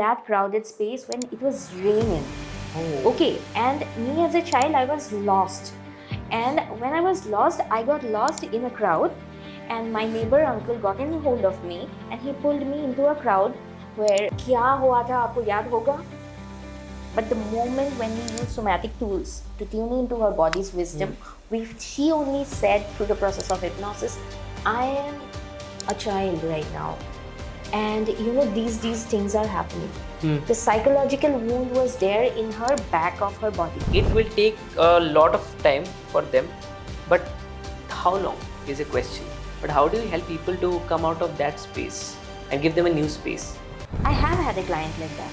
that crowded space when it was raining. Oh. Okay, and me as a child, I was lost. And when I was lost, I got lost in a crowd. And my neighbor uncle got in hold of me and he pulled me into a crowd where क्या हुआ था आपको याद होगा? But the moment when we use somatic tools to tune into her body's wisdom, she only said through the process of hypnosis, I am a child right now. And you know, these things are happening. The psychological wound was there in her back of her body. It will take a lot of time for them, but how long is a question. But how do you help people to come out of that space and give them a new space? I have had a client like that,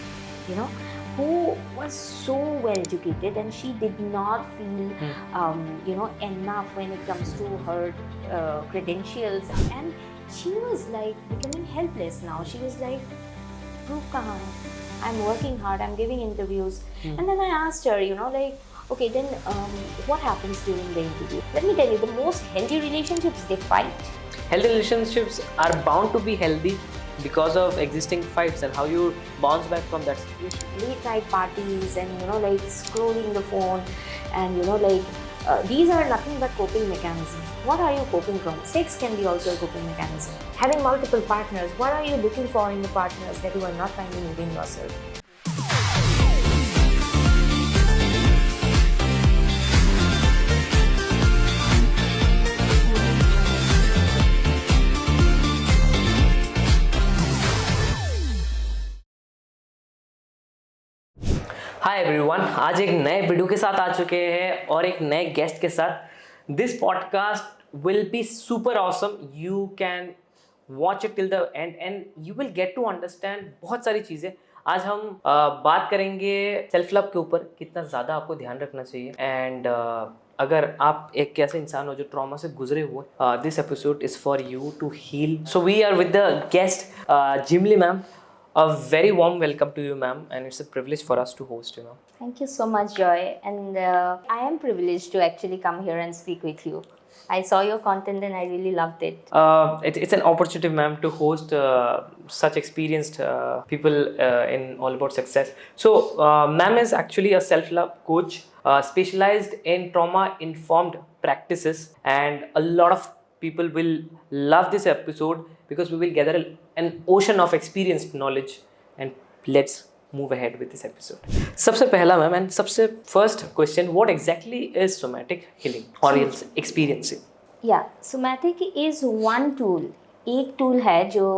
you know, who was so well educated and she did not feel, you know, enough when it comes to her credentials. And she was like becoming helpless now. She was like, proof kahan hai? I'm working hard, I'm giving interviews. And then I asked her, you know, like, okay, then what happens during the interview? Let me tell you, the most healthy relationships, they fight. Healthy relationships are bound to be healthy because of existing fights, and how you bounce back from that situation. Late night parties and, you know, like scrolling the phone and, you know, like these are nothing but coping mechanisms. What are you coping from? Sex can be also a coping mechanism. Having multiple partners, what are you looking for in the partners that you are not finding within yourself? Hi everyone, आज एक नए video के साथ आ चुके हैं और एक नए गेस्ट के साथ. This podcast will be super awesome. You can watch it till the end and you will get to understand बहुत सारी चीज़ें. आज हम बात करेंगे सेल्फ लव के ऊपर, कितना ज़्यादा आपको ध्यान रखना चाहिए. एंड अगर आप एक ऐसे इंसान हो जो ट्रॉमा से गुजरे हुए, this episode is for you to heal. So we are with the guest Jimli ma'am. A very warm welcome to you, ma'am, and it's a privilege for us to host you, ma'am. Thank you so much, Joy. And I am privileged to actually come here and speak with you. I saw your content and I really loved it. It's an opportunity, ma'am, to host such experienced people in All About Success. So, ma'am is actually a self-love coach specialized in trauma-informed practices, and a lot of people will love this episode because we will gather an ocean of experienced knowledge. And let's move ahead with this episode. सबसे पहला ma'am, and सबसे first question, what exactly is somatic healing or experiencing? Yeah, somatic is one tool. एक tool है जो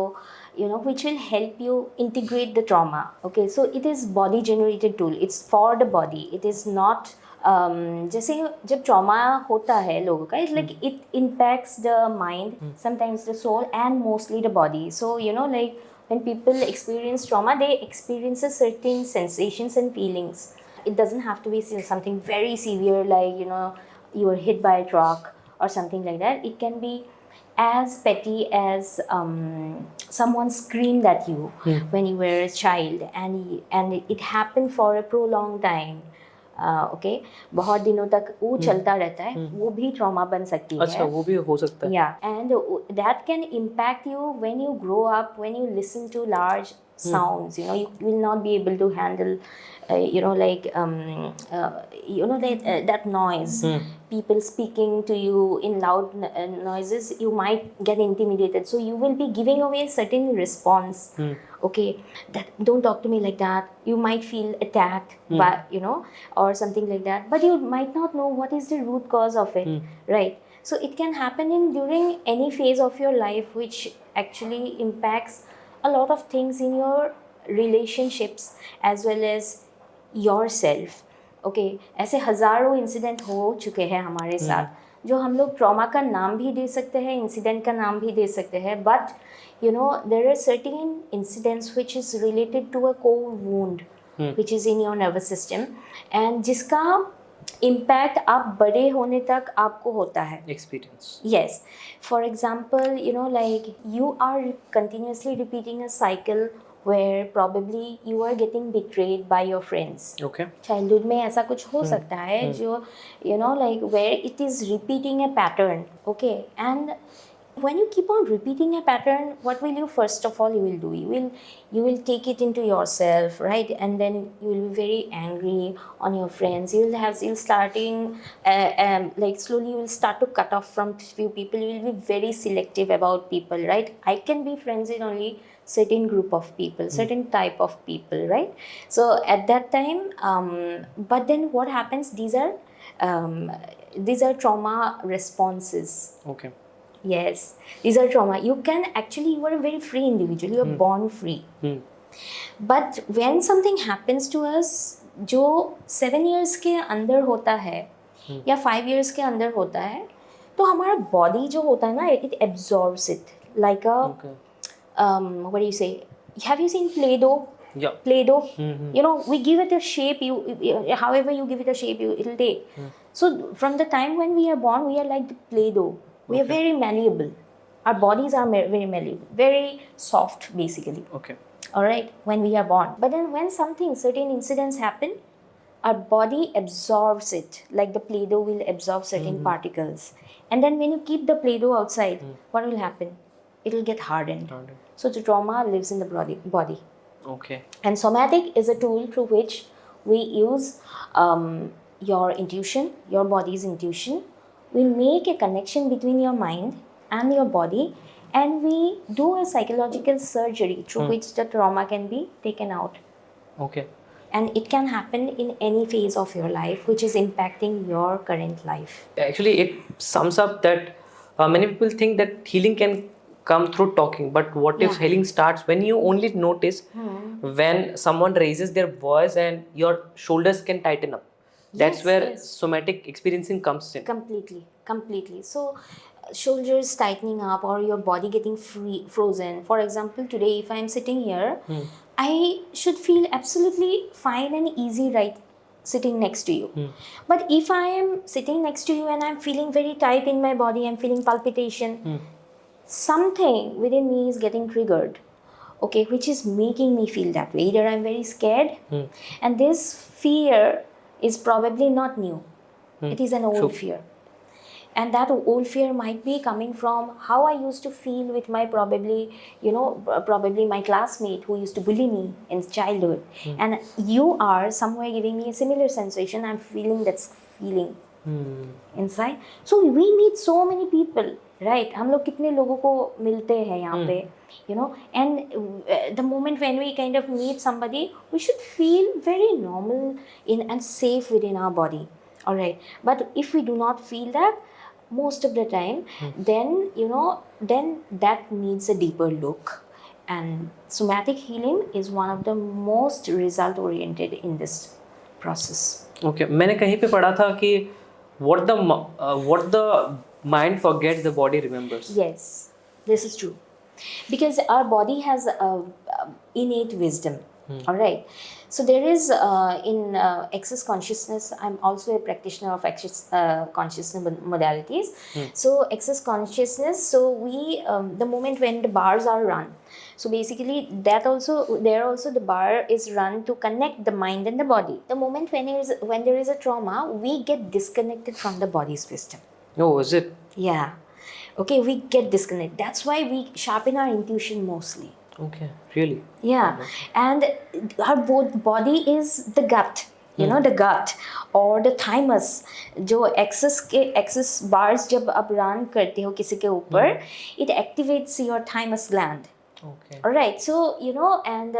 you know which will help you integrate the trauma. Okay, so it is body generated tool. It's for the body. It is not जैसे जब trauma होता है लोगों का, it's like it impacts the mind, sometimes the soul, and mostly the body. So you know, like when people experience trauma, they experience a certain sensations and feelings. It doesn't have to be something very severe, like you know you were hit by a truck or something like that. It can be as petty as someone screamed at you when you were a child, and it happened for a prolonged time. Okay, बहुत दिनों तक वो चलता रहता है, वो भी trauma बन सकती है. अच्छा, वो भी हो सकता है. या and that can impact you when you grow up, when you listen to large sounds. You know, you will not be able to handle you know, like you know, that noise, people speaking to you in loud noises, you might get intimidated, so you will be giving away a certain response. Okay, that don't talk to me like that. You might feel attacked by, you know, or something like that, but you might not know what is the root cause of it. Right? So it can happen in during any phase of your life, which actually impacts a lot of things in your relationships as well as yourself. Okay, ऐसे हज़ारों incident हो चुके हैं हमारे साथ, जो हम लोग ट्रॉमा का नाम भी दे सकते हैं, इंसिडेंट का नाम भी दे सकते हैं. But you know, there are certain incidents which is related to a core wound which is in your nervous system, and जिसका इम्पैक्ट आप बड़े होने तक आपको होता है. Experience. Yes. For example, you know, like you are continuously repeating a cycle where probably you are getting betrayed by your friends. Okay. Childhood में ऐसा कुछ हो सकता है जो, you know, like where it is repeating a pattern. Okay, and when you keep on repeating a pattern, what will you first of all you will do? You will take it into yourself, right? And then you will be very angry on your friends. You'll starting like slowly you will start to cut off from few people. You will be very selective about people, right? I can be friends with only certain group of people, certain type of people, right? So at that time, but then what happens? These are trauma responses. Okay. Yes, these are trauma. You are a very free individual. You are born free. But when something happens to us, जो 7 years के अंदर होता है या 5 years के अंदर होता है, तो हमारा body जो होता है ना, it absorbs it like a Okay. What do you say? Have you seen Play-Doh? Yeah. Play-Doh. You know, we give it a shape. However you give it a shape, it'll take. So from the time when we are born, we are like the Play-Doh. We are very malleable. Our bodies are very malleable, very soft, basically. Okay. All right, when we are born. But then when certain incidents happen, our body absorbs it, like the Play-Doh will absorb certain particles. And then when you keep the Play-Doh outside, what will happen? It will get hardened. So the trauma lives in the body. Okay. And somatic is a tool through which we use your intuition, your body's intuition. We make a connection between your mind and your body, and we do a psychological surgery through which the trauma can be taken out. Okay. And it can happen in any phase of your life which is impacting your current life. Actually, it sums up that many people think that healing can come through talking, but what if healing starts when you only notice when someone raises their voice and your shoulders can tighten up? That's Yes, where yes. somatic experiencing comes in. Completely. So shoulders tightening up or your body getting frozen. For example, today if I am sitting here, I should feel absolutely fine and easy, right, sitting next to you. But if I am sitting next to you and I'm feeling very tight in my body, I'm feeling palpitation, something within me is getting triggered, okay, which is making me feel that way. Either I'm very scared, and this fear is probably not new. It is an old fear. And that old fear might be coming from how I used to feel with my probably my classmate who used to bully me in childhood. And you are somewhere giving me a similar sensation. I'm feeling that feeling inside. So we meet so many people, right? हम लोग कितने लोगों को मिलते हैं यहाँ पे, you know, and the moment when we kind of meet somebody, we should feel very normal and safe within our body. All right. But if we do not feel that, most of the time, then that needs a deeper look. And somatic healing is one of the most result oriented in this process. Okay. मैंने कहीं पे पढ़ा था कि what the mind forgets, the body remembers. Yes, this is true. Because our body has innate wisdom. All right. So there is in access consciousness, I'm also a practitioner of access consciousness modalities. So access consciousness, so we the moment when the bars are run, so basically the bar is run to connect the mind and the body. The moment when there is a trauma, we get disconnected from the body's wisdom. Oh, is it? Yeah. Okay, we get disconnected. That's why we sharpen our intuition mostly. Okay, really? Yeah. And our body is the gut, the gut or the thymus. जो excess bars जब आप run करते हो किसी के ऊपर, it activates your thymus gland. Okay. All right. So, and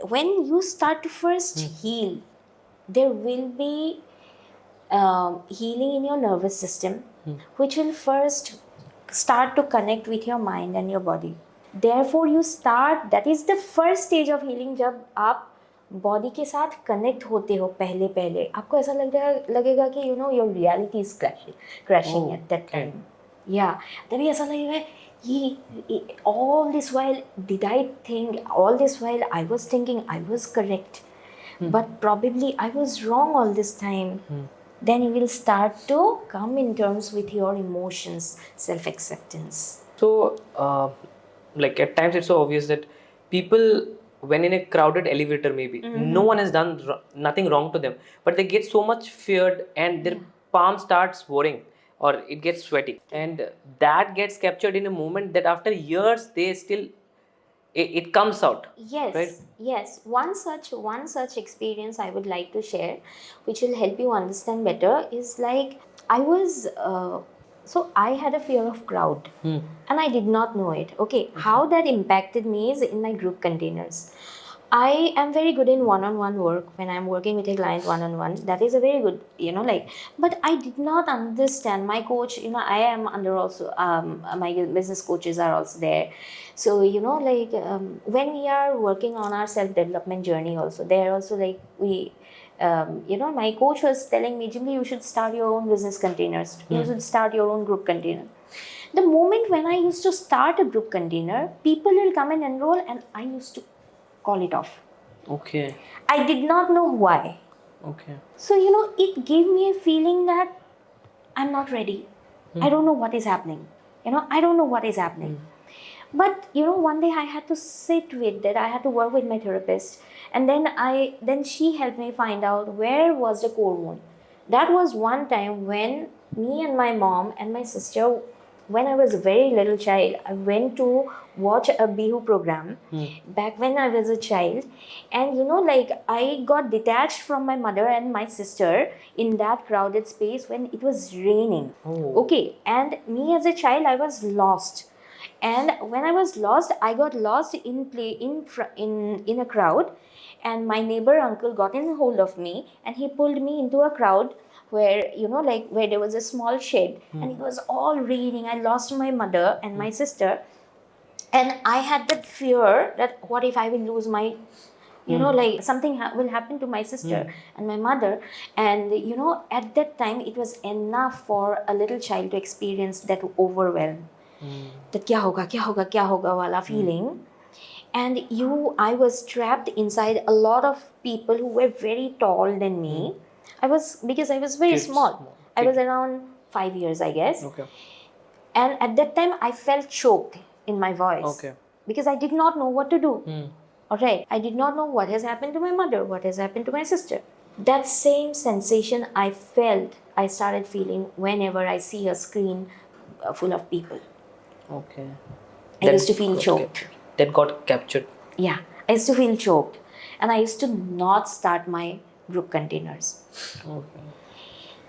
when you start to first heal, there will be healing in your nervous system, which will first start to connect with your mind and your body. Therefore, that is the first stage of healing. जब आप body के साथ connect होते हो पहले आपको ऐसा लगेगा कि your reality is crashing at that time. Yeah, तभी ऐसा लगेगा all this while I was thinking I was correct, but probably I was wrong all this time. Then you will start to come in terms with your emotions, self-acceptance. So, like at times it's so obvious that people, when in a crowded elevator maybe, no one has done nothing wrong to them, but they get so much feared and their palm starts worrying. or it gets sweaty, and that gets captured in a moment that after years they still it comes out. Yes, right? yes. One such experience I would like to share, which will help you understand better, is like I was so I had a fear of crowd, and I did not know it. Okay, how that impacted me is in my group containers. I am very good in one-on-one work when I'm working with a client one-on-one. That is a very good, but I did not understand my coach. I am under also, my business coaches are also there. So, when we are working on our self-development journey also, they're also like, my coach was telling me, Jimmy, you should start your own business containers. You should start your own group container. The moment when I used to start a group container, people will come and enroll, and I used to call it off. Okay. I did not know why. Okay. So, it gave me a feeling that I'm not ready. I don't know what is happening. I don't know what is happening. But, one day I had to sit with that. I had to work with my therapist. And then she helped me find out where was the core wound. That was one time when me and my mom and my sister, when I was a very little child, I went to watch a Bihu program back when I was a child. And I got detached from my mother and my sister in that crowded space when it was raining. Oh. Okay, and me as a child, I was lost. And when I was lost, I got lost in a crowd, and my neighbor uncle got in hold of me, and he pulled me into a crowd where where there was a small shed, and it was all raining. I lost my mother and my sister, and I had that fear that what if I will lose my something will happen to my sister and my mother. And at that time it was enough for a little child to experience that overwhelm, that kya hoga wala feeling. And I was trapped inside a lot of people who were very tall than me. Because I was very Kids, small. I kid. was around 5 years, I guess. Okay. And at that time I felt choked in my voice. Okay. Because I did not know what to do. Alright, I did not know what has happened to my mother, what has happened to my sister. That same sensation I started feeling whenever I see a screen full of people. Okay. I used to feel choked. That got captured. Yeah, I used to feel choked. And I used to not start my group containers. Okay.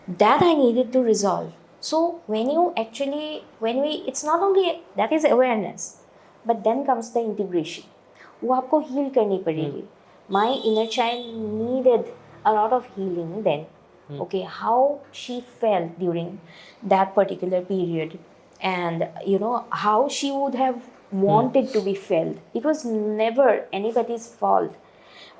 That I needed to resolve. So it's not only, that is awareness, but then comes the integration. वो आपको heal करनी पड़ेगी. My inner child needed a lot of healing then. Okay, how she felt during that particular period, and how she would have wanted to be felt. It was never anybody's fault.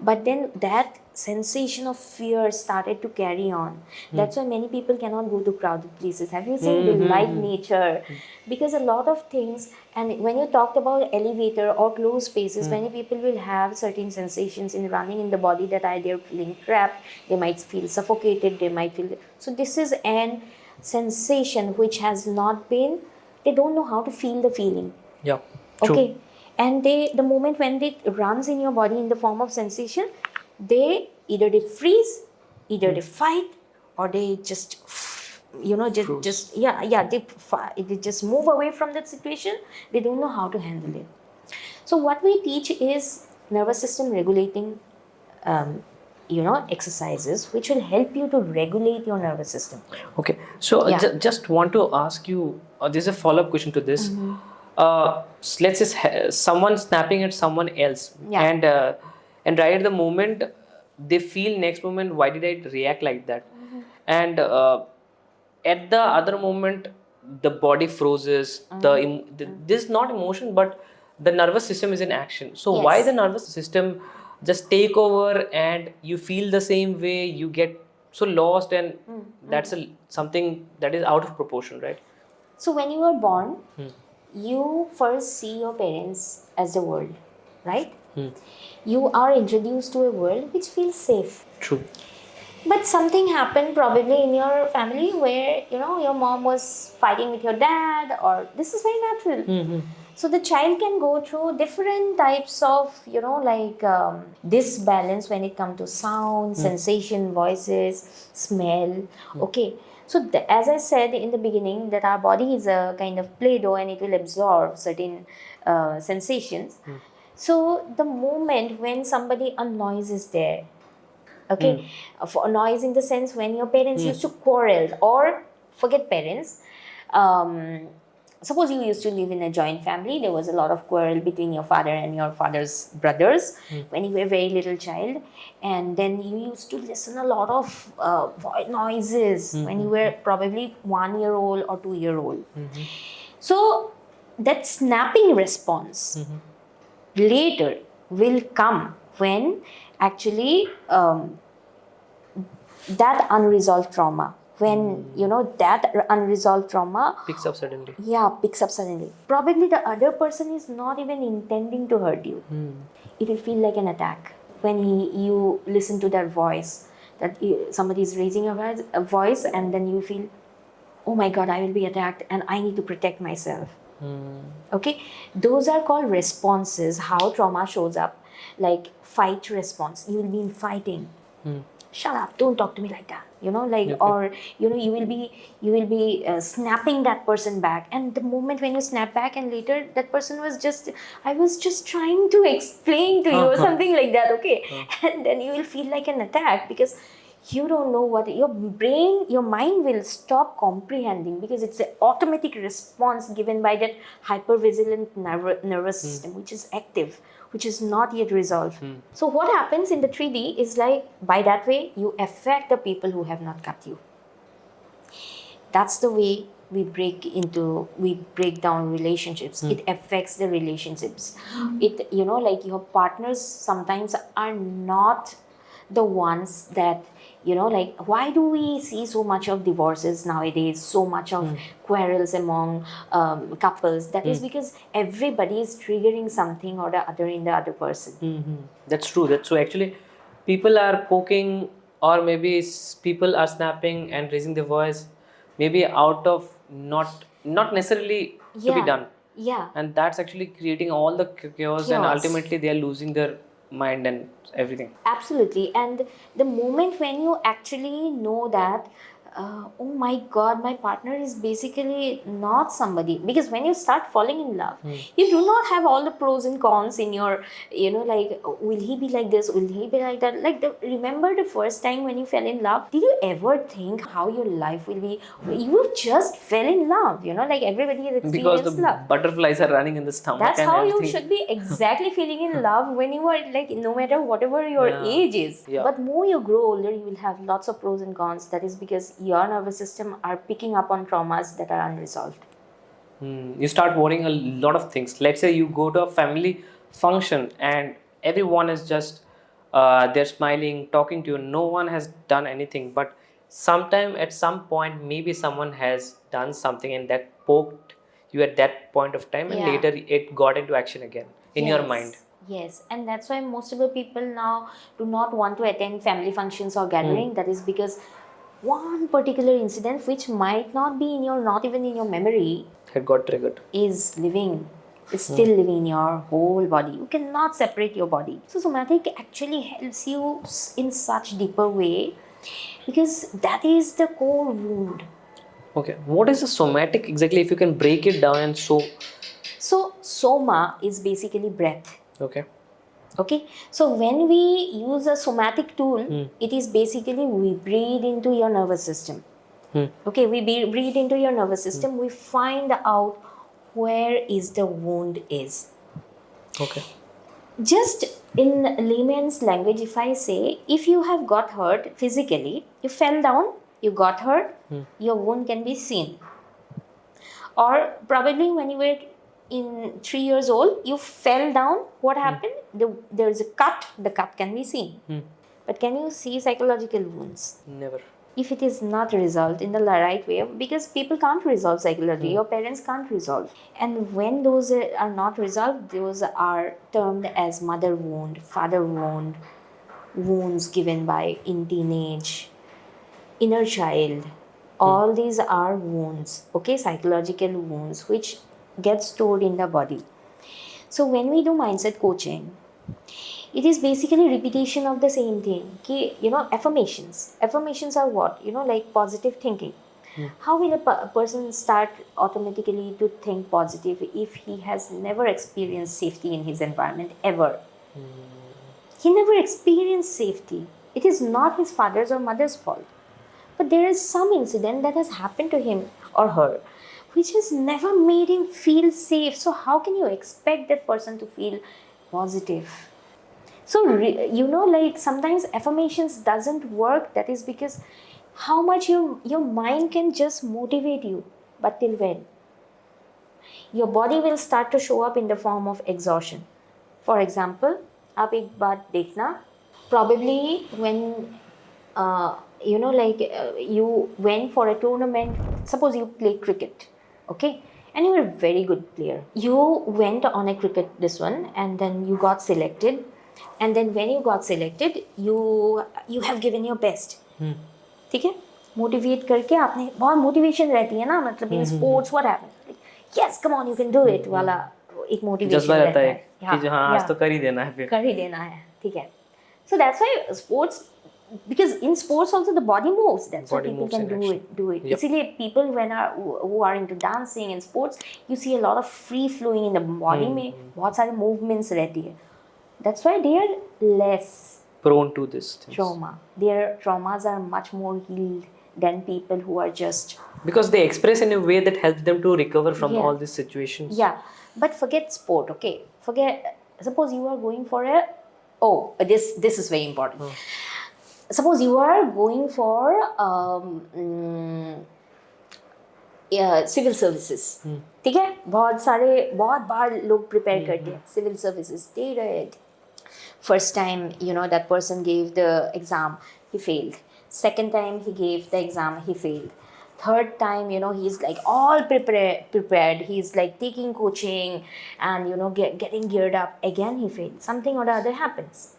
But then that sensation of fear started to carry on. That's why many people cannot go to crowded places. Have you seen? They like nature. Because a lot of things, and when you talked about elevator or closed spaces, many people will have certain sensations in running in the body that they're feeling trapped, they might feel suffocated, they might feel. So this is an sensation which has not been, they don't know how to feel the feeling. Yeah. True. Okay. And the moment when it runs in your body in the form of sensation, they freeze, either they fight, or they just they just move away from that situation. They don't know how to handle it. So what we teach is nervous system regulating exercises which will help you to regulate your nervous system. Okay. So Yeah. just want to ask you, there's a follow-up question to this. Let's say someone snapping at someone else, Yeah. and right at the moment they feel next moment, why did I react like that? And at the other moment the body freezes. This is not emotion, but the nervous system is in action. So why Yes. the nervous system just take over and you feel the same way, you get so lost, and that's something that is out of proportion, right? So when you are born, you first see your parents as the world, right? You are introduced to a world which feels safe. True. But something happened probably in your family where, your mom was fighting with your dad, or this is very natural. So the child can go through different types of, disbalance when it comes to sound, sensation, voices, smell. Okay. So as I said in the beginning, that our body is a kind of play-doh and it will absorb certain sensations. So the moment when somebody, a noise is there, okay, for noise in the sense when your parents used to quarrel, or forget parents, suppose you used to live in a joint family, there was a lot of quarrel between your father and your father's brothers when you were a very little child, and then you used to listen a lot of noises when you were probably 1 year old or 2 year old. So that snapping response later will come when actually that unresolved trauma, when that unresolved trauma Picks up suddenly. picks up suddenly. Probably the other person is not even intending to hurt you. It will feel like an attack when you listen to that voice, that somebody is raising a voice, and then you feel, oh my god, I will be attacked and I need to protect myself. Okay, those are called responses. How trauma shows up, like fight response. You will be in fighting. Shut up! Don't talk to me like that. Or you will be snapping that person back. And the moment when you snap back, and later that person I was just trying to explain to you, or something like that. Okay, and then you will feel like an attack because you don't know what your mind will stop comprehending, because it's an automatic response given by that hypervigilant nervous system, which is active, which is not yet resolved. So what happens in the 3D is like, by that way you affect the people who have not cut you. That's the way we break down relationships. It affects the relationships. It like your partners sometimes are not the ones that like, why do we see so much of divorces nowadays, so much of quarrels among couples? That is because everybody is triggering something or the other in the other person. That's true. Actually, people are poking, or maybe people are snapping and raising their voice, maybe out of not necessarily to be done. Yeah. And that's actually creating all the chaos, and ultimately they are losing their mind and everything. Absolutely. And the moment when you actually know that, oh my god, my partner is basically not somebody, because when you start falling in love, you do not have all the pros and cons in your, like, will he be like this, will he be like that, like remember the first time when you fell in love, did you ever think how your life will be? You just fell in love, like everybody has experienced because the love. butterflies are running in the stomach. That's and how everything. you should be exactly feeling in love when you are like, no matter whatever your age is. But more you grow older, you will have lots of pros and cons. That is because your nervous system are picking up on traumas that are unresolved. You start worrying a lot of things. Let's say you go to a family function and everyone is just they're smiling, talking to you. No one has done anything, but sometime at some point maybe someone has done something and that poked you at that point of time, and later it got into action again in your mind. Yes, and that's why most of the people now do not want to attend family functions or gathering. That is because one particular incident, which might not be not even in your memory, It got triggered. is still living in your whole body. You cannot separate your body. So somatic actually helps you in such deeper way, because that is the core wound. Okay, what is the somatic exactly, if you can break it down? And so soma is basically breath. Okay, so when we use a somatic tool, it is basically we breathe into your nervous system. Okay, we breathe into your nervous system. We find out where is the wound is. Okay. Just in layman's language, if I say, if you have got hurt physically, you fell down, you got hurt, your wound can be seen. Or probably when you were in 3 years old, you fell down, what happened? There is a cut, the cut can be seen. But can you see psychological wounds? Never. If it is not resolved in the right way, because people can't resolve psychology, your parents can't resolve. And when those are not resolved, those are termed as mother wound, father wound, wounds given by in teenage, inner child. All these are wounds, okay, psychological wounds, which get stored in the body. So when we do mindset coaching, it is basically repetition of the same thing. Affirmations are what? Like positive thinking. How will a person start automatically to think positive if he has never experienced safety in his environment ever? He never experienced safety. It is not his father's or mother's fault. But there is some incident that has happened to him or her which has never made him feel safe. So, how can you expect that person to feel positive? So, like sometimes affirmations doesn't work. That is because how much your mind can just motivate you. But till when? Your body will start to show up in the form of exhaustion. For example, आप एक बात देखना, probably when you went for a tournament, suppose you play cricket, okay, and you were a very good player. You went on a cricket this one and then you got selected, and then when you got selected you have given your best. ठीक है, motivate करके आपने, बहुत motivation रहती है ना, मतलब in sports what happens, yes come on you can do it वाला एक मोटिवेशन रहता है कि हाँ आज तो कर ही देना है, फिर कर ही देना है, ठीक है. So that's why sports, because in sports also the body moves. That's why people can do it. Yep. Isliye people who are into dancing and sports, you see a lot of free flowing in the body में बहुत सारे movements रहती है. That's why they are less prone to this things. Trauma. Their traumas are much more healed than people who are just, because they express in a way that helps them to recover from Yeah. all these situations. yeah. But forget sport, okay? Suppose you are going for this is very important. Suppose you are going for civil services. ठीक है, बहुत बार लोग prepare करते हैं civil services. They read first time, that person gave the exam, he failed. Second time he gave the exam, he failed. Third time, he's like all prepared. He's like taking coaching and getting geared up. Again he failed. Something or the other happens.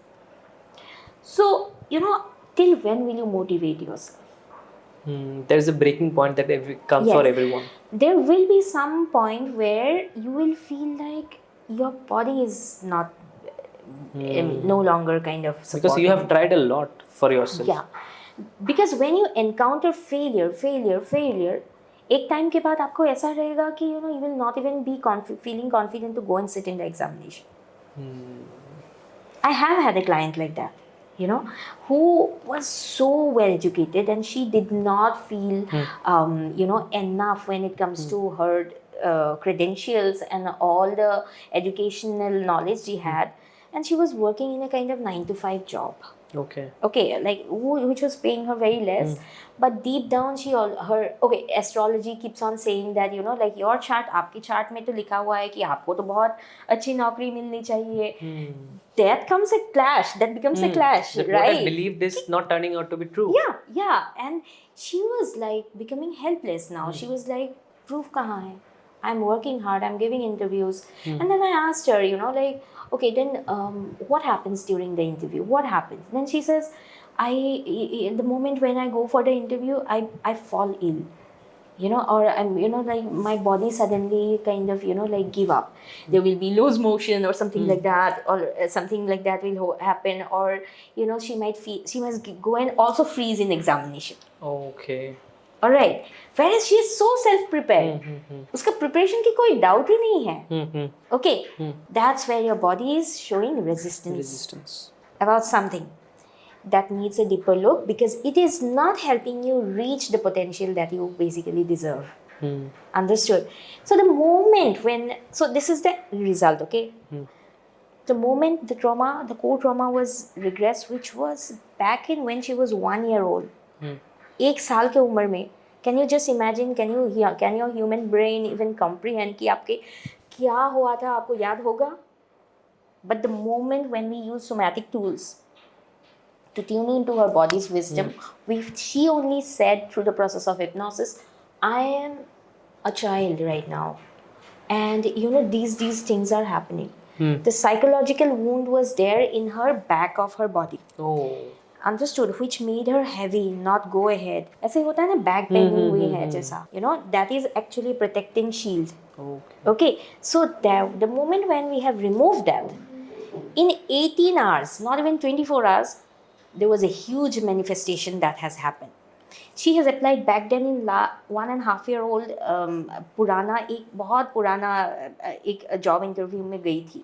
So till when will you motivate yourself? There is a breaking point that comes Yes. for everyone. There will be some point where you will feel like your body is not no longer kind of supporting. Because you have tried a lot for yourself. Yeah. Because when you encounter failure, एक time के बाद आपको ऐसा रहेगा कि you will not even be feeling confident to go and sit in the examination. I have had a client like that, who was so well educated and she did not feel enough when it comes to her credentials and all the educational knowledge she had, and she was working in a kind of 9 to 5 job. Okay, like which was paying her very less, but deep down astrology keeps on saying that like your chart, आपकी chart में तो लिखा हुआ है कि आपको तो बहुत अच्छी नौकरी मिलनी चाहिए. That becomes a clash, That right? what I believed is not turning out to be true. Yeah, and she was like becoming helpless now. She was like, proof kahan hai? I'm working hard, I'm giving interviews. And then I asked her, like, okay, then what happens during the interview? What happens? Then she says, the moment when I go for the interview, I fall ill. Or I'm, like my body suddenly kind of, like give up. There will be loose motion or something like that, or something like that will happen. Or, she must go and also freeze in examination. Okay. Alright. Whereas she is so self-prepared. उसका preparation की कोई doubt ही नहीं है. Okay. That's where your body is showing resistance about something that needs a deeper look, because it is not helping you reach the potential that you basically deserve. Understood? So the moment so this is the result, okay? The moment the core trauma was regressed, which was back in when she was 1 year old. 1 साल के उम्र में, can you just imagine, can your human brain even comprehend कि आपके क्या हुआ था, आपको याद होगा? But the moment when we use somatic tools to tune into her body's wisdom, she only said through the process of hypnosis, I am a child right now, and these things are happening. The psychological wound was there in her back of her body. Understood, which made her heavy, not go ahead. ऐसे होता है ना, back bending हुई है जैसा, that is actually protecting shield. Okay, so the moment when we have removed that, in 18 hours, not even 24 hours, there was a huge manifestation that has happened. She has applied back then in 1.5-year-old पुराना एक बहुत पुराना एक job interview में गई थी,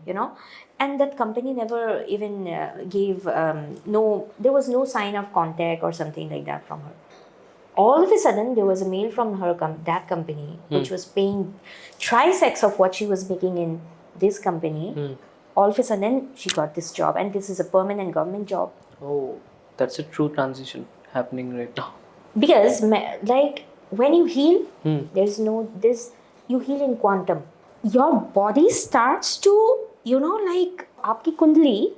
you know, and that company never even gave there was no sign of contact or something like that from her. All of a sudden there was a mail from her that company which was paying trisects of what she was making in this company. All of a sudden she got this job, and this is a permanent government job. Oh, that's a true transition happening right now. Because like when you heal, you heal in quantum. Your body starts to, you know, like आपकी कुंडली,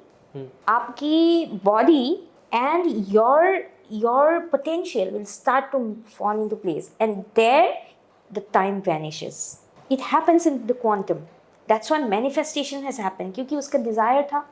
आपकी body and your potential will start to fall into place, and there the time vanishes. It happens in the quantum. That's why manifestation has happened, क्योंकि उसका desire था,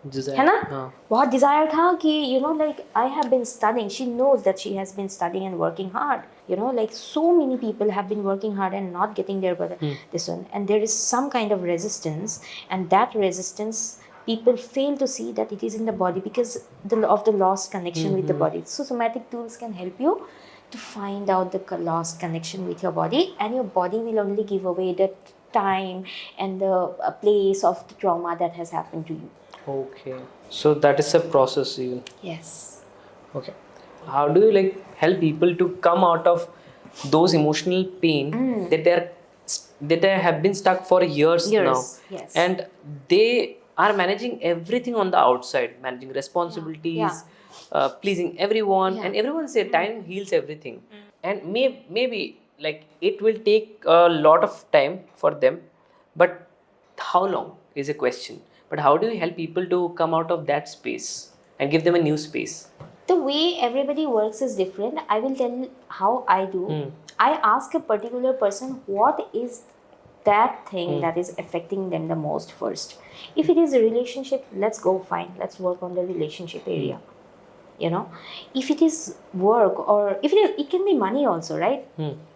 है ना, बहुत desire था कि, you know, like I have been studying. She knows that she has been studying and working hard, you know, like so many people have been working hard and not getting there by this one, and there is some kind of resistance, and that resistance people fail to see that it is in the body because of the lost connection with the body. So somatic tools can help you to find out the lost connection with your body, and your body will only give away the time and the place of the trauma that has happened to you. Okay, so that is a process even. Yes. Okay, how do you like help people to come out of those emotional pain that they have been stuck for years now? Yes. And they are managing everything on the outside, managing responsibilities, pleasing everyone, and everyone say time heals everything. And maybe like it will take a lot of time for them, but how long is a question. But how do you help people to come out of that space and give them a new space? The way everybody works is different. I will tell you how I do. I ask a particular person what is that thing that is affecting them the most first. If it is a relationship, let's go fine. Let's work on the relationship area. You know, if it is work, or if it can be money also, right?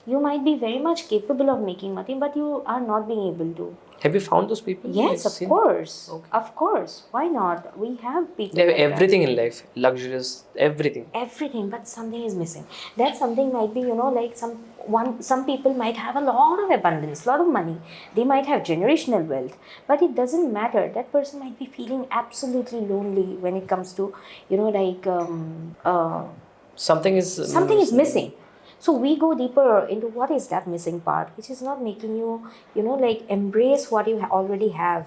You might be very much capable of making money, but you are not being able to. Have you found those people? Yes, of course. Okay. Of course. Why not? We have people. They have like everything in life, luxurious, everything. Everything, but something is missing. That something might be, you know, like some people might have a lot of abundance, lot of money. They might have generational wealth, but it doesn't matter. That person might be feeling absolutely lonely when it comes to, you know, like something is missing. So we go deeper into what is that missing part, which is not making you, you know, like embrace what you already have.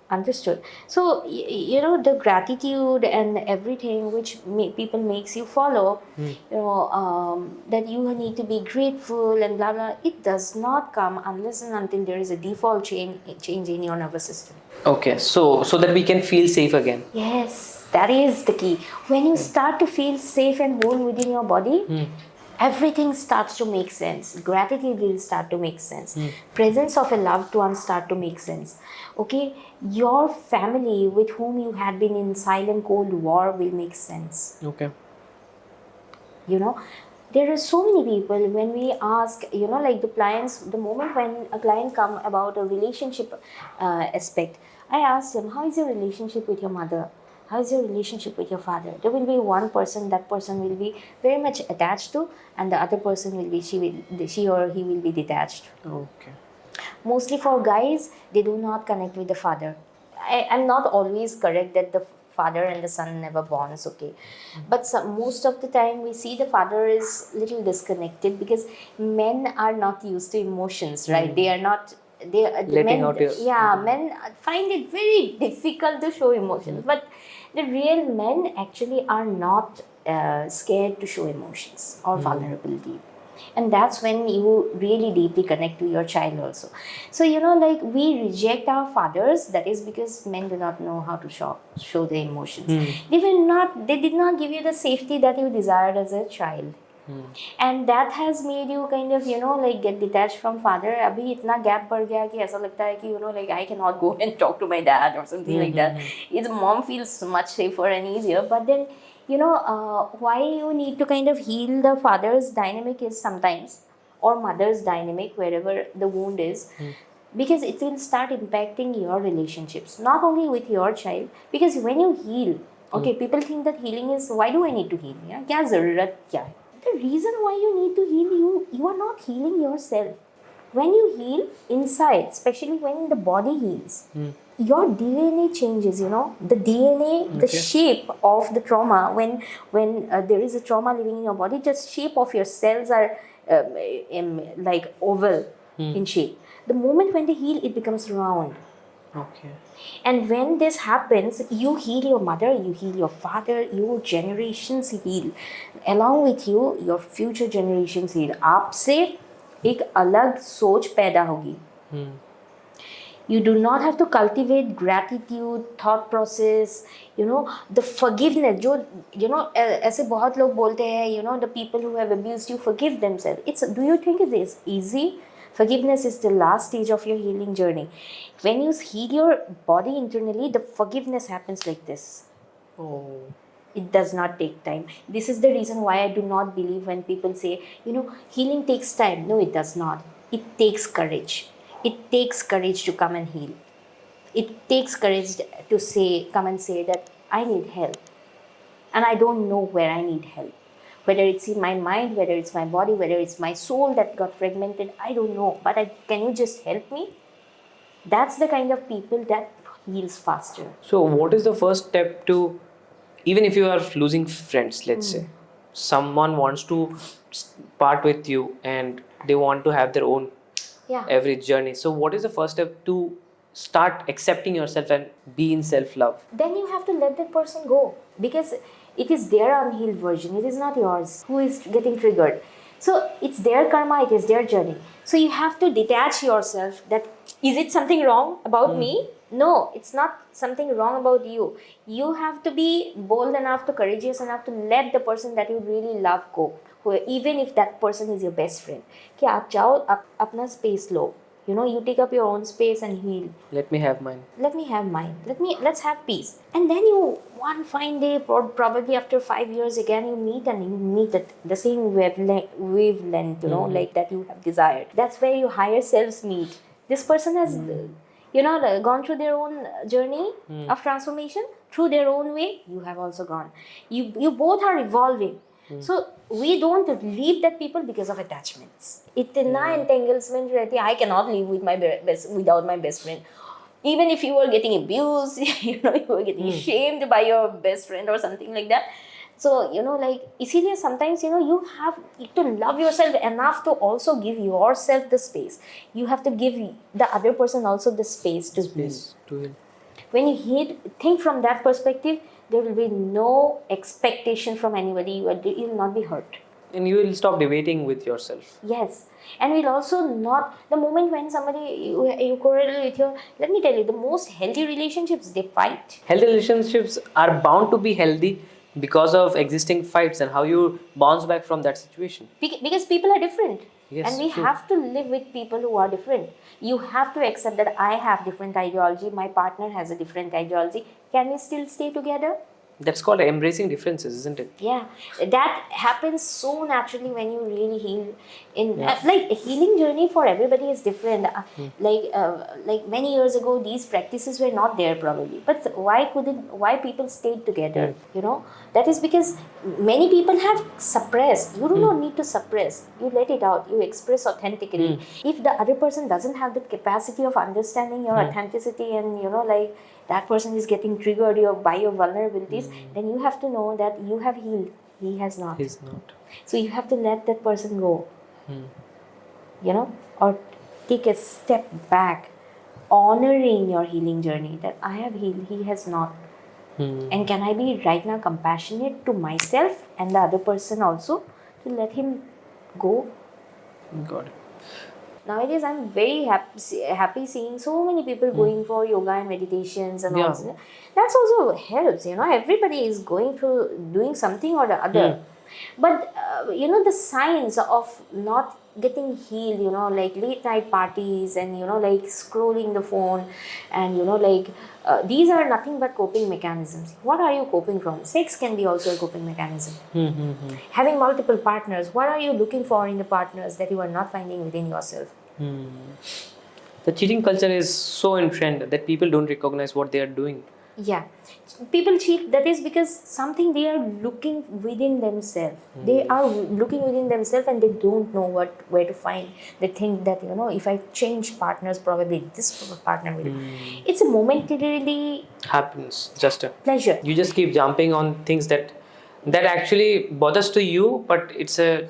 Understood. So, you know, the gratitude and everything which people makes you follow, you know, that you need to be grateful and blah, blah, it does not come unless and until there is a default change in your nervous system. Okay, so that we can feel safe again. Yes, that is the key. When you start to feel safe and whole within your body, everything starts to make sense. Gratitude will start to make sense. Presence of a loved one start to make sense. Okay, your family with whom you had been in silent cold war will make sense. Okay. You know, there are so many people when we ask, you know, like the clients, the moment when a client come about a relationship aspect, I ask them, how is your relationship with your mother? How is your relationship with your father? There will be one person, that person will be very much attached to, and the other person will be, she or he will be detached. Okay. Mostly for guys, they do not connect with the father. I'm not always correct that the father and the son never bonds, okay? But most of the time we see the father is little disconnected because men are not used to emotions, right? They are not... men find it very difficult to show emotions, but the real men actually are not scared to show emotions or vulnerability, and that's when you really deeply connect to your child also. So, you know, like we reject our fathers, that is because men do not know how to show their emotions. They did not give you the safety that you desired as a child. And that has made you kind of, you know, like get detached from father. Abhi itna gap बढ़ गया कि ऐसा लगता है कि, you know, like I cannot go and talk to my dad or something like that. His mom feels much safer and easier. But then, you know, why you need to kind of heal the father's dynamic is sometimes, or mother's dynamic, wherever the wound is, because it will start impacting your relationships, not only with your child, because when you heal, Okay, people think that healing is, why do I need to heal? Yeah, क्या ज़रूरत क्या है? The reason why you need to heal, you are not healing yourself. When you heal inside, especially when the body heals, your DNA changes. You know, the DNA, the Okay. shape of the trauma. When there is a trauma living in your body, just shape of your cells are like oval in shape. The moment when they heal, it becomes round. Okay. And when this happens, you heal your mother, you heal your father, your generations heal. Along with you, your future generations heal. आपसे एक अलग सोच पैदा होगी. You do not have to cultivate gratitude, thought process, you know, the forgiveness. जो you know ऐसे बहुत लोग बोलते हैं, you know, the people who have abused you, forgive themselves. Do you think it is easy? Forgiveness is the last stage of your healing journey. When you heal your body internally, the forgiveness happens like this. Oh. It does not take time. This is the reason why I do not believe when people say, you know, healing takes time. No, it does not. It takes courage. It takes courage to come and heal. It takes courage to come and say that I need help. And I don't know where I need help. Whether it's in my mind, whether it's my body, whether it's my soul that got fragmented, I don't know. But can you just help me? That's the kind of people that heals faster. So, what is the first step to, even if you are losing friends, let's say, someone wants to part with you and they want to have their own Yeah. every journey. So, what is the first step to start accepting yourself and be in self-love? Then you have to let that person go, because it is their unhealed version. It is not yours who is getting triggered. So it's their karma, it is their journey. So you have to detach yourself that, is it something wrong about me? No, it's not something wrong about you. You have to be bold enough, to courageous enough to let the person that you really love go, even if that person is your best friend. कि आप जाओ, अपना space low. You know, you take up your own space and heal. Let me have mine. Let me have mine. Let's have peace. And then you, one fine day, probably after 5 years again, you meet and you meet the same wavelength, you know, like that you have desired. That's where your higher selves meet. This person has, you know, gone through their own journey of transformation. Through their own way, you have also gone. You both are evolving. So we don't leave that people because of attachments. इतना entanglement रहती है. I cannot live with my without my best friend. Even if you were getting abused, you know, you were getting shamed by your best friend or something like that. So, you know, like, इसीलिए sometimes, you know, you have to love yourself enough to also give yourself the space. You have to give the other person also the space to heal. To heal. When you think from that perspective, there will be no expectation from anybody. You will not be hurt. And you will stop debating with yourself. Yes. And we'll also not, the moment when somebody, you correlate with your, let me tell you, the most healthy relationships, they fight. Healthy relationships are bound to be healthy because of existing fights and how you bounce back from that situation. Because people are different. Yes, and we true. have to live with people who are different. You have to accept that I have different ideology, my partner has a different ideology. Can we still stay together? That's called embracing differences, isn't it? Yeah, that happens so naturally when you really heal. Like, a healing journey for everybody is different. Like many years ago, these practices were not there probably. But why people stayed together? You know, that is because many people have suppressed. You do not need to suppress. You let it out. You express authentically. If the other person doesn't have the capacity of understanding your authenticity, and you know, like, that person is getting triggered by your vulnerabilities, then you have to know that you have healed. He has not. He's not. So you have to let that person go. You know, or take a step back, honoring your healing journey, that I have healed, he has not. And can I be right now compassionate to myself and the other person also, to let him go? Got it. Nowadays, I'm very happy seeing so many people going for yoga and meditations and all. That also helps, you know. Everybody is going through doing something or the other. But, you know, the signs of not getting healed, you know, like late night parties and, you know, like scrolling the phone and, you know, like, these are nothing but coping mechanisms. What are you coping from? Sex can be also a coping mechanism. Having multiple partners, what are you looking for in the partners that you are not finding within yourself? The cheating culture is so in trend that people don't recognize what they are doing. Yeah. People cheat, that is because something they are looking within themselves. They are looking within themselves and they don't know where to find. They think that, if I change partners, probably this partner will. It's a momentarily Happens just pleasure. you just keep jumping on things that actually bothers to you, but it's a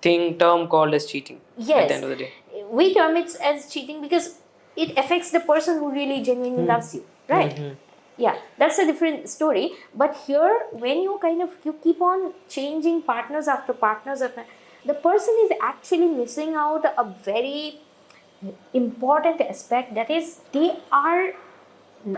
term called as cheating at the Yes. end of the day. We term it as cheating because it affects the person who really genuinely loves you, right? Yeah, that's a different story. But here, when you keep on changing partners after partners after, the person is actually missing out a very important aspect, that is they are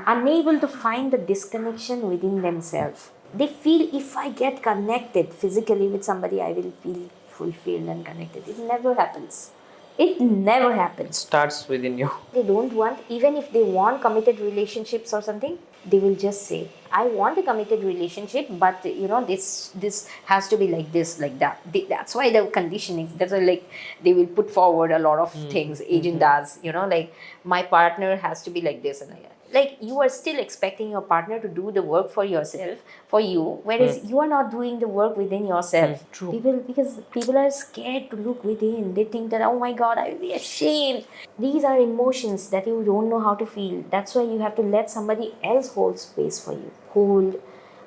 unable to find the disconnection within themselves. They feel if I get connected physically with somebody, I will feel fulfilled and connected. It never happens. It never happens. Starts within you. They don't want, even if they want committed relationships or something, they will just say, I want a committed relationship, but this has to be like this, like that. That's why the conditioning, that's why like they will put forward a lot of things, agendas, like my partner has to be like this and like that. Like you are still expecting your partner to do the work for yourself, for you, whereas you are not doing the work within yourself. True. Because people are scared to look within. They think that, oh my God, I will be ashamed. These are emotions that you don't know how to feel. That's why you have to let somebody else hold space for you.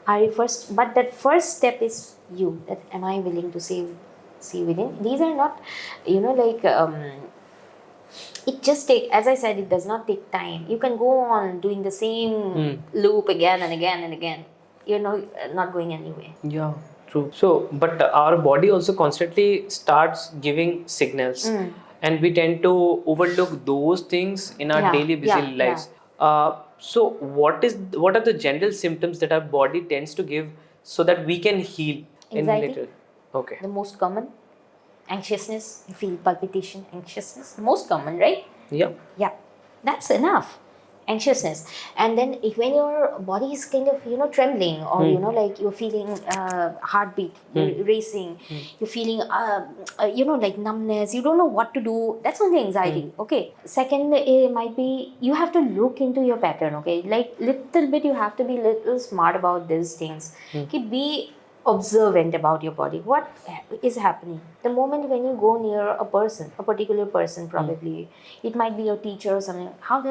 But that first step is you. That am I willing to see within? These are not, it just as I said, it does not take time. You can go on doing the same loop again and again and again. Not going anywhere. Yeah, true. So, but our body also constantly starts giving signals, and we tend to overlook those things in our daily busy lives. So, what are the general symptoms that our body tends to give so that we can heal Anxiety. in later? Okay. The most common. Anxiousness, you feel palpitation, anxiousness, most common, right? Yeah. Yeah, that's enough. Anxiousness. And then when your body is kind of trembling, or like you're feeling heartbeat racing, you're feeling like numbness, you don't know what to do, that's only anxiety. Okay. Second, it might be you have to look into your pattern. Okay, like little bit you have to be little smart about these things. Okay, be observant about your body. What is happening the moment when you go near a particular person, probably it might be your teacher or something. How do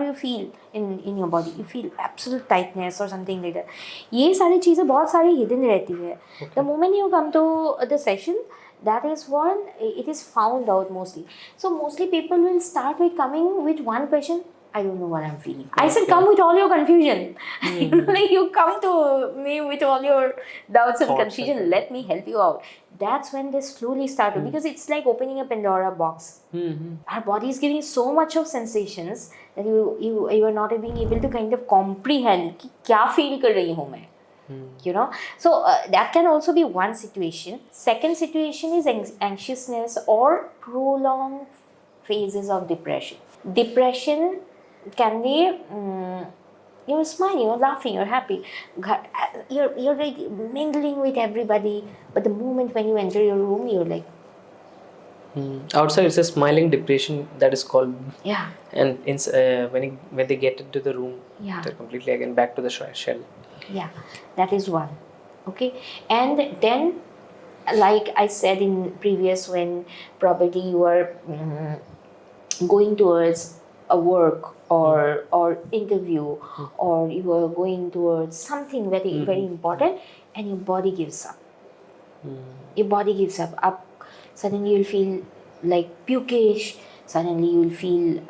you feel in your body? You feel absolute tightness or something like that. ये सारी चीजें बहुत सारी hidden रहती है. The moment you come to the session, that is when it is found out mostly. So mostly people will start with coming with one question. I don't know what I'm feeling. I said, come with all your confusion. Like you come to me with all your doubts and confusion. Let me help you out. That's when they slowly start to, because it's like opening a Pandora box. Our body is giving so much of sensations that you are not being able to kind of comprehend कि क्या feel कर रही हूँ मैं. So that can also be one situation. Second situation is anxiousness or prolonged phases of depression. Depression can be you're smiling, you're laughing, you're happy, you're like mingling with everybody, but the moment when you enter your room, you're like outside it's a smiling depression that is called. Yeah. And when they get into the room, they're completely again back to the shell. Yeah, that is one. Okay. And then, like I said in previous, when probably you are going towards a work or interview, or you are going towards something very very important, and your body gives up. Your body gives up. Suddenly you'll feel like pukish. Suddenly you'll feel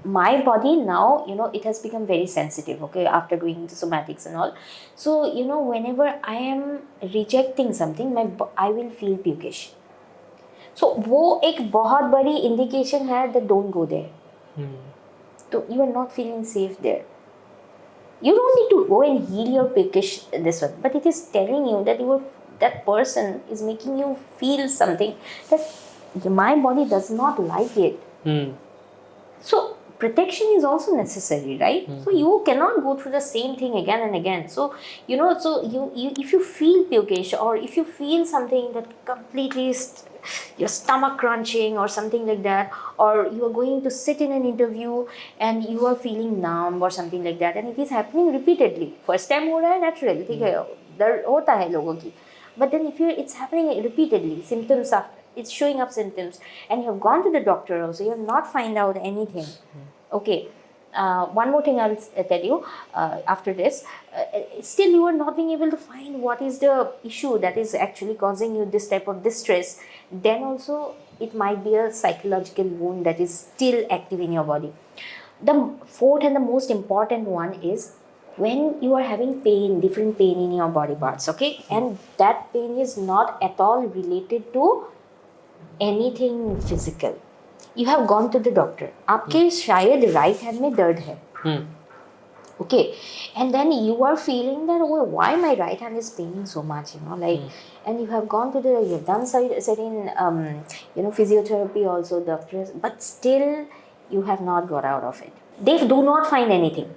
my body now, it has become very sensitive, okay, after doing the somatics and all. So whenever I am rejecting something, I will feel pukish. So वो एक बहुत बड़ी indication है that don't go there. So you are not feeling safe there. You don't need to go and heal your pukish this one, but it is telling you that that person is making you feel something that my body does not like it. So protection is also necessary, right? So you cannot go through the same thing again and again. So you if you feel pukish, or if you feel something that completely your stomach crunching or something like that, or you are going to sit in an interview and you are feeling numb or something like that, and it is happening repeatedly, first time हो रहा है natural, ठीक है, दर्द होता है लोगों की, but then if it's happening repeatedly, symptoms are, it's showing up symptoms, and you have gone to the doctor also, you have not find out anything. Okay, one more thing I'll tell you after this. Still you are not being able to find what is the issue that is actually causing you this type of distress, then also it might be a psychological wound that is still active in your body. The fourth and the most important one is when you are having pain, different pain in your body parts, okay, and that pain is not at all related to anything physical. You have gone to the doctor, आपके शायद right hand में दर्द है, okay, and then you are feeling that, oh, why my right hand is paining so much, and you have gone to you've done certain physiotherapy also, doctors, but still you have not got out of it. They do not find anything.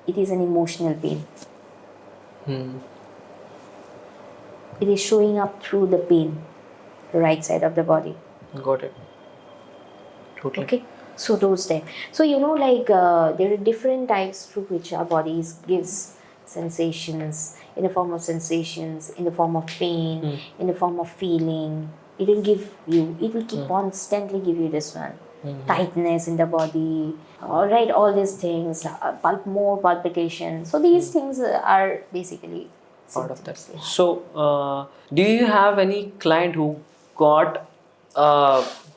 It is an emotional pain. It is showing up through the pain, right side of the body. Got it. Totally. Okay, so those types. So there are different types through which our bodies gives sensations, in the form of sensations, in the form of pain, in the form of feeling. It will give you, it will keep constantly give you this one. Tightness in the body, all right, all these things, more palpitation. So these things are basically part of that. symptoms, yeah. So, do you have any client who got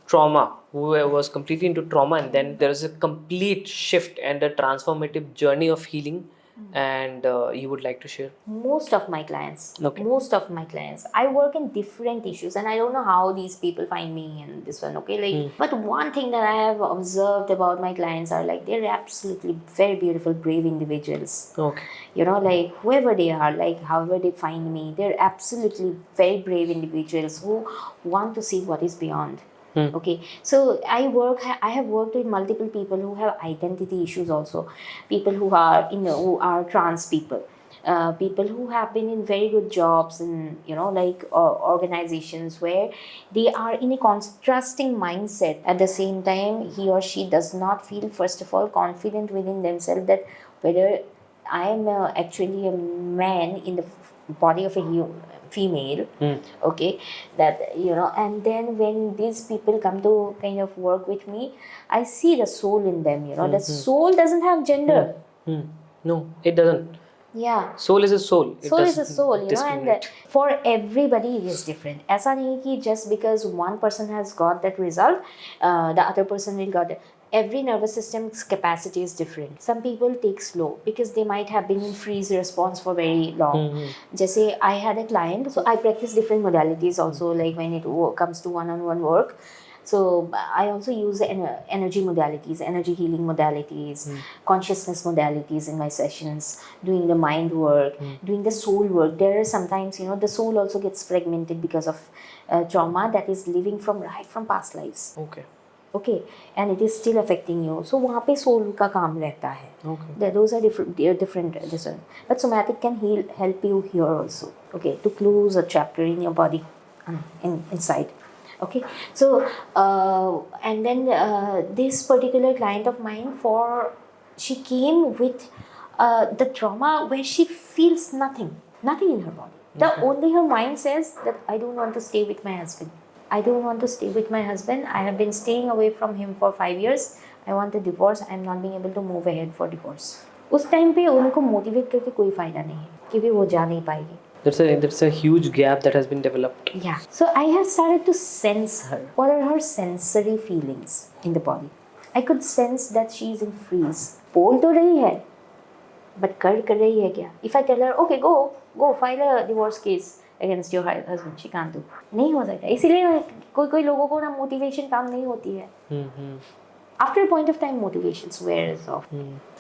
trauma, who was completely into trauma, and then there is a complete shift and a transformative journey of healing, and you would like to share? Most of my clients, Okay. I work in different issues, and I don't know how these people find me in this one, okay, but one thing that I have observed about my clients are they're absolutely very beautiful, brave individuals. Okay. Whoever they are, however they find me, they're absolutely very brave individuals who want to see what is beyond. Okay, so I have worked with multiple people who have identity issues also, people who are trans people, people who have been in very good jobs and organizations where they are in a contrasting mindset. At the same time, he or she does not feel, first of all, confident within themselves that whether I am actually a man in the body of a female, okay, that and then when these people come to kind of work with me, I see the soul in them. The soul doesn't have gender. No, it doesn't. Yeah, Soul is a soul. soul is a soul, and for everybody it is different. ऐसा नहीं कि just because one person has got that result, the other person will got it. Every nervous system's capacity is different. Some people take slow because they might have been in freeze response for very long. Jesse, I had a client, so I practice different modalities also, when it comes to one-on-one work. So I also use energy modalities, energy healing modalities, consciousness modalities in my sessions, doing the mind work, doing the soul work. There are sometimes, the soul also gets fragmented because of trauma that is living from past lives. Okay, and it is still affecting you. So वहाँ पे soul का काम रहता है. Okay. Those are different. But somatic can help you here also. Okay, to close a chapter in your body, inside. Okay, so and then this particular client of mine, she came with the trauma where she feels nothing in her body. Only her mind says that I don't want to stay with my husband. I don't want to stay with my husband. I have been staying away from him for 5 years. I want a divorce. I am not being able to move ahead for divorce. उस time पे उनको motivate करके कोई फायदा नहीं है क्योंकि वो जा नहीं पाएगी. There's a huge gap that has been developed. Yeah. So I have started to sense her. What are her sensory feelings in the body? I could sense that she is in freeze. बोल तो रही है, but कर रही है क्या? If I tell her, okay, go file a divorce case against your husband, she can't do. नहीं हो सकता. इसीलिए कोई लोगों को ना motivation काम नहीं होती है. After a point of time, motivation wears off.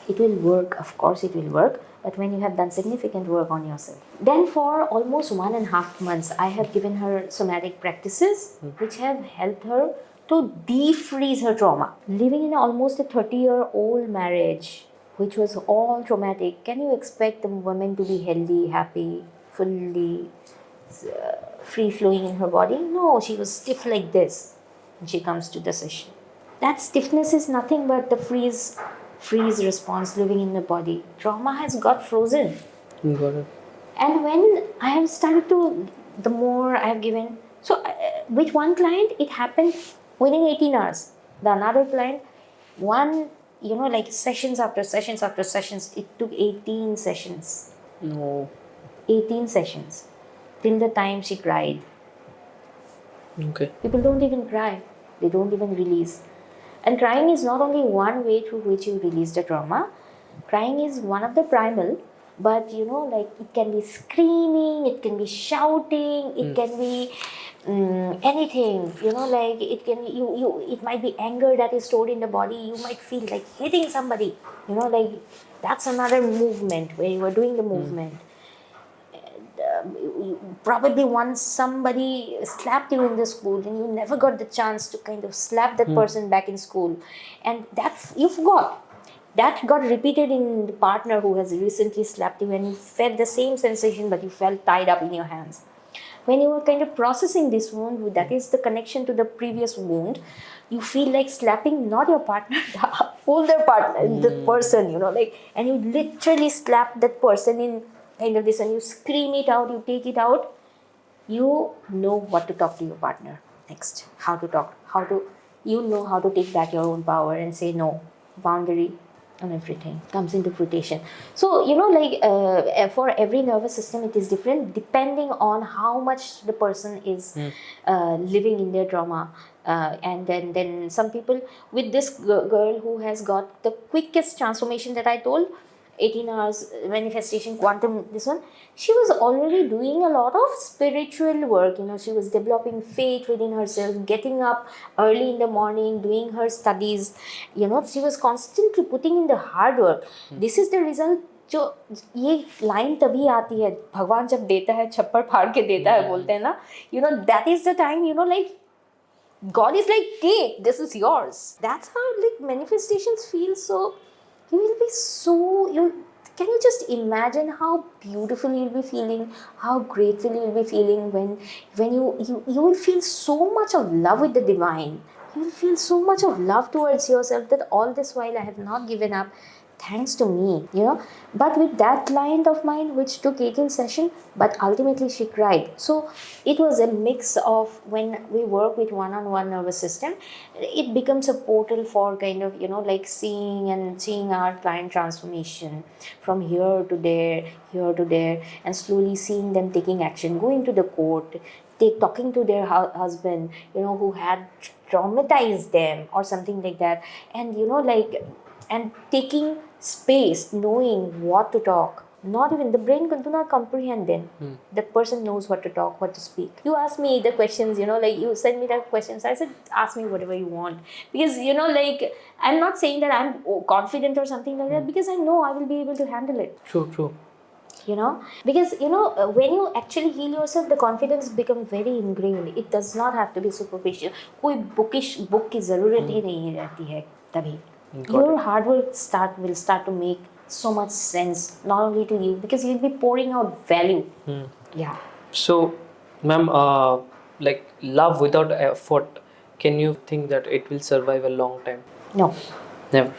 It will work, of course it will work, but when you have done significant work on yourself. Then for almost 1.5 months, I have given her somatic practices which have helped her to defreeze her trauma. Living in almost a 30-year-old marriage, which was all traumatic, can you expect the woman to be healthy, happy, fully free flowing in her body? No, she was stiff like this when she comes to the session. That stiffness is nothing but the freeze response living in the body. Trauma has got frozen. Got it. And when I have started to, the more I have given, so with one client, it happened within 18 hours. The another client, like sessions after sessions after sessions, it took 18 sessions. No. 18 sessions till the time she cried. Okay. People don't even cry, they don't even release. And crying is not only one way through which you release the trauma, crying is one of the primal, but it can be screaming, it can be shouting, it can be anything, it can be, it might be anger that is stored in the body, you might feel like hitting somebody, that's another movement where you are doing the movement. Probably once somebody slapped you in the school and you never got the chance to kind of slap that person back in school, and that you forgot. That got repeated in the partner who has recently slapped you, and you felt the same sensation, but you felt tied up in your hands. When you were kind of processing this wound, that is the connection to the previous wound, you feel like slapping not your partner, the older partner, the person, and you literally slap that person in kind of this, and you scream it out, you take it out. You know what to talk to your partner next, how to talk, how to take back your own power and say no, boundary, and everything comes into fruition. So for every nervous system it is different depending on how much the person is living in their trauma. And then some people, with this girl who has got the quickest transformation that I told, 18 hours manifestation, quantum, this one, she was already doing a lot of spiritual work. She was developing faith within herself, getting up early in the morning, doing her studies. She was constantly putting in the hard work. This is the result. जो ये line तभी आती है, भगवान जब देता है छप्पर फाड़ के देता है, बोलते हैं ना, that is the time, like God is like, take, this is yours. That's how manifestations feel. So you will be can you just imagine how beautiful you'll be feeling, how grateful you'll be feeling when you will feel so much of love with the divine. You will feel so much of love towards yourself that all this while I have not given up, thanks to me, But with that client of mine, which took 18 sessions, but ultimately she cried. So it was a mix of, when we work with one-on-one nervous system, it becomes a portal for kind of, seeing our client transformation from here to there, and slowly seeing them taking action, going to the court, talking to their husband, who had traumatized them or something like that, and and taking space, knowing what to talk. Not even the brain do not comprehend then. That person knows what to talk, what to speak. You ask me the questions, you send me the questions. I said, ask me whatever you want. Because, I'm not saying that I'm confident or something like that, because I know I will be able to handle it. True. Because when you actually heal yourself, the confidence becomes very ingrained. It does not have to be superficial. कोई bookish book की ज़रूरत ही नहीं रहती है तभी. Your hard work will start to make so much sense, not only to you, because you'll be pouring out value. Yeah. So, ma'am, love without effort, can you think that it will survive a long time? No. Never.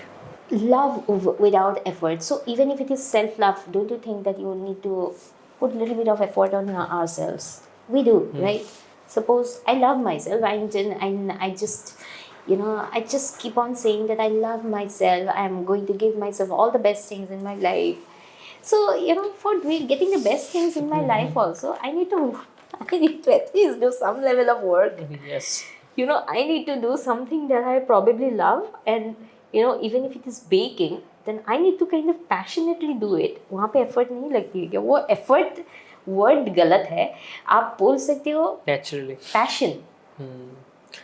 Love without effort. So even if it is self-love, don't you think that you need to put a little bit of effort on ourselves? We do, right? Suppose I love myself, I just keep on saying that I love myself. I'm going to give myself all the best things in my life. So, for getting the best things in my life also, I need to at least do some level of work. Yes. I need to do something that I probably love, and even if it is baking, then I need to kind of passionately do it. वहाँ पे effort नहीं लगती है, वो effort word गलत है. आप बोल सकते हो naturally passion.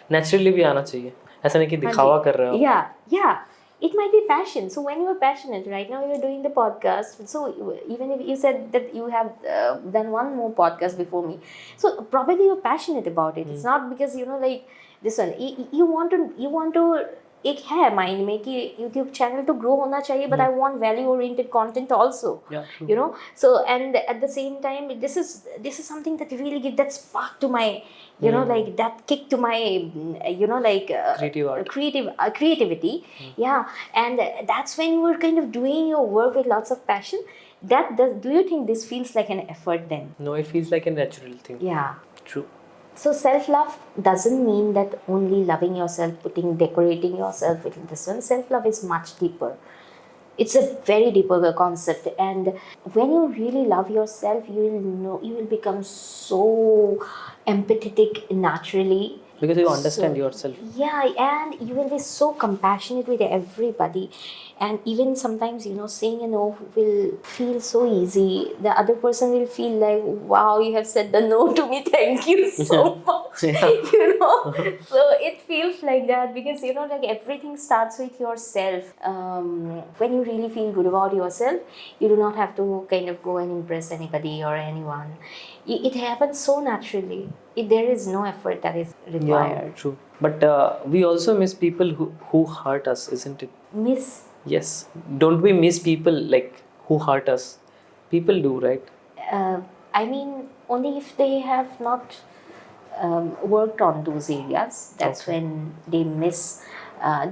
Naturally भी आना चाहिए, ऐसा नहीं कि दिखावा कर रहे हो. Yeah, it might be passion. So when you are passionate, right now you're doing the podcast, so even if you said that you have done one more podcast before me, so probably you're passionate about it. It's not because this one. You want to एक है mind में कि YouTube channel तो grow होना चाहिए, but I want value oriented content also, you know. So and at the same time, this is something that really give that spark to my, you know, like that kick to my, you know, like Creative art. creativity. Yeah, and that's when you are kind of doing your work with lots of passion. Do you think this feels like an effort then? No, it feels like a natural thing. Yeah. True. So self-love doesn't mean that only loving yourself, decorating yourself with this one. Self-love is much deeper. It's a very deeper concept, and when you really love yourself, you will know, you will become so empathetic naturally. Because you understand yourself. Yeah, and you will be so compassionate with everybody. And even sometimes, you know, saying a no will feel so easy. The other person will feel like, wow, you have said the no to me, thank you so much. You know, so it feels like that, because, you know, like everything starts with yourself. When you really feel good about yourself, you do not have to kind of go and impress anybody or anyone. It happens so naturally. There is no effort that is required. Yeah, true. But we also miss people who hurt us, isn't it? Miss. Yes. Don't we miss people like who hurt us? People do, right? I mean, only if they have not worked on those areas. That's Okay. when they miss.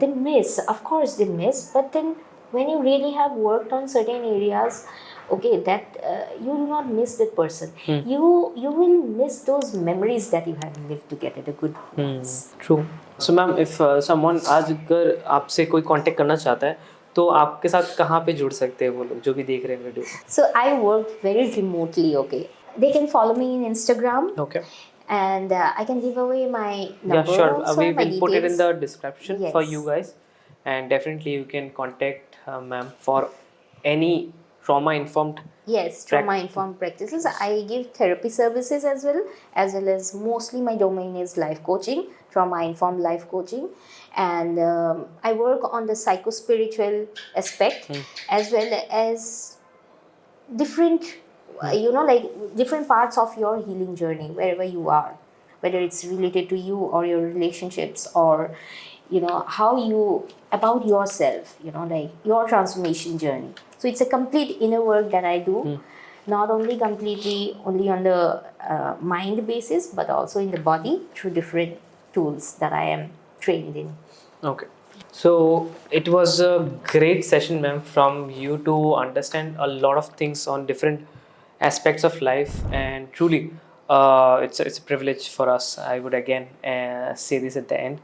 They miss, of course, they miss. But then, when you really have worked on certain areas, okay, that you do not miss that person. You will miss those memories that you have lived together, the good ones. True. So ma'am, if someone आज अगर आपसे कोई contact करना चाहता है, तो आपके साथ कहाँ पे जुड़ सकते हैं वो लोग जो भी देख रहे हैं video? So I work very remotely. Okay, they can follow me in Instagram. Okay. And I can give away my number. Yeah, sure. Also, We my will put it in details. the description Yes. for you guys, and definitely you can contact ma'am for any trauma-informed. Yes, trauma-informed practices. I give therapy services as well as mostly my domain is life coaching, trauma-informed life coaching, and I work on the psycho-spiritual aspect as well as different, you know, like different parts of your healing journey wherever you are, whether it's related to you or your relationships, or, you know, how you about yourself, you know, like your transformation journey. So it's a complete inner work that I do, not only completely only on the mind basis, but also in the body through different tools that I am trained in. Okay. So it was a great session, ma'am, from you to understand a lot of things on different aspects of life, and truly, it's a privilege for us. I would again say this at the end,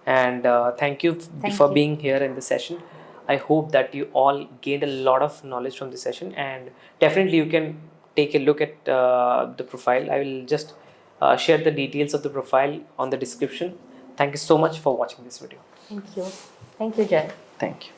and thank you for you. being here in the session. I hope that you all gained a lot of knowledge from this session, and definitely you can take a look at the profile. I will just share the details of the profile on the description. Thank you so much for watching this video. Thank you, Jay. Thank you.